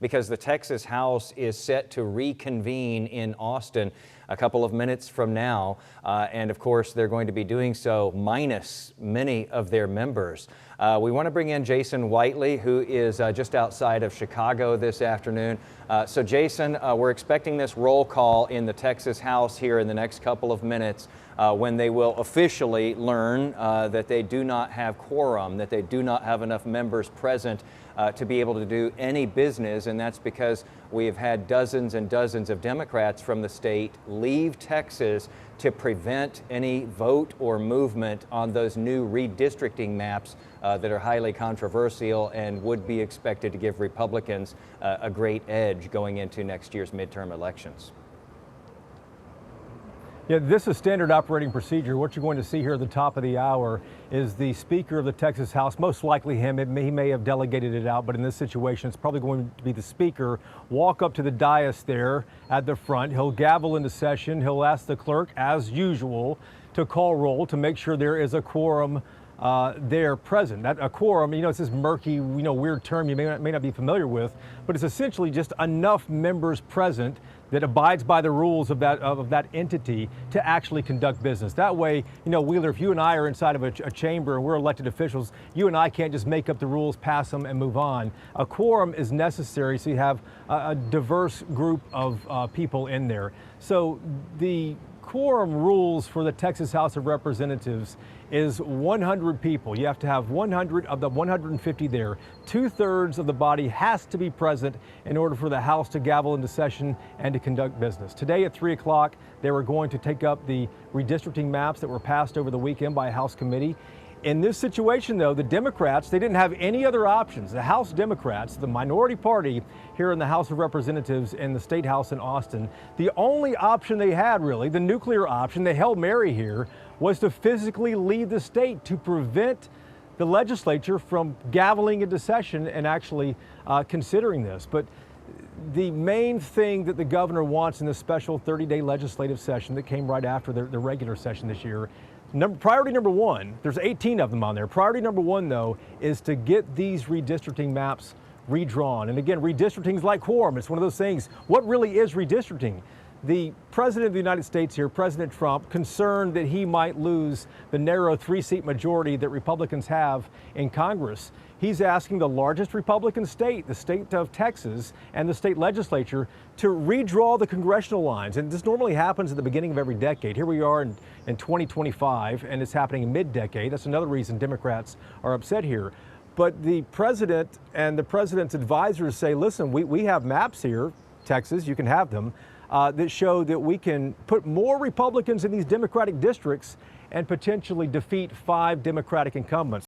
because the Texas House is set to reconvene in Austin a couple of minutes from now. And of course, they're going to be doing so minus many of their members. We want to bring in Jason Whiteley, who is just outside of Chicago this afternoon. So Jason, we're expecting this roll call in the Texas House here in the next couple of minutes when they will officially learn that they do not have quorum, that they do not have enough members present to be able to do any business. And that's because we have had dozens and dozens of Democrats from the state leave Texas to prevent any vote or movement on those new redistricting maps that are highly controversial and would be expected to give Republicans a great edge going into next year's midterm elections. Yeah, this is standard operating procedure. What you're going to see here at the top of the hour is the Speaker of the Texas House, most likely him. He may have delegated it out, but in this situation, it's probably going to be the Speaker, walk up to the dais there at the front. He'll gavel into session. He'll ask the clerk, as usual, to call roll to make sure there is a quorum there present. A quorum, it's this murky, weird term you may not be familiar with, but it's essentially just enough members present that abides by the rules of that entity to actually conduct business. That way, Wheeler, if you and I are inside of a chamber and we're elected officials, you and I can't just make up the rules, pass them, and move on. A quorum is necessary so you have a diverse group of people in there. So the quorum rules for the Texas House of Representatives is 100 people. You have to have 100 of the 150 there. 2/3 of the body has to be present in order for the House to gavel into session and to conduct business. Today at 3 o'clock, they were going to take up the redistricting maps that were passed over the weekend by a House committee. In this situation, though, the Democrats, they didn't have any other options. The House Democrats, the minority party here in the House of Representatives in the State House in Austin, the only option they had, really, the nuclear option, the Hail Mary here, was to physically leave the state to prevent the legislature from gaveling into session and actually considering this. But the main thing that the governor wants in this special 30-day legislative session that came right after the regular session this year, priority number one, there's 18 of them on there. Priority number one, though, is to get these redistricting maps redrawn. And again, redistricting is like quorum. It's one of those things. What really is redistricting? The President of the United States here, President Trump, concerned that he might lose the narrow 3-seat majority that Republicans have in Congress. He's asking the largest Republican state, the state of Texas, and the state legislature to redraw the congressional lines. And this normally happens at the beginning of every decade. Here we are in 2025, and it's happening in mid-decade. That's another reason Democrats are upset here. But the president and the president's advisors say, listen, we have maps here, Texas, you can have them, that show that we can put more Republicans in these Democratic districts and potentially defeat 5 Democratic incumbents.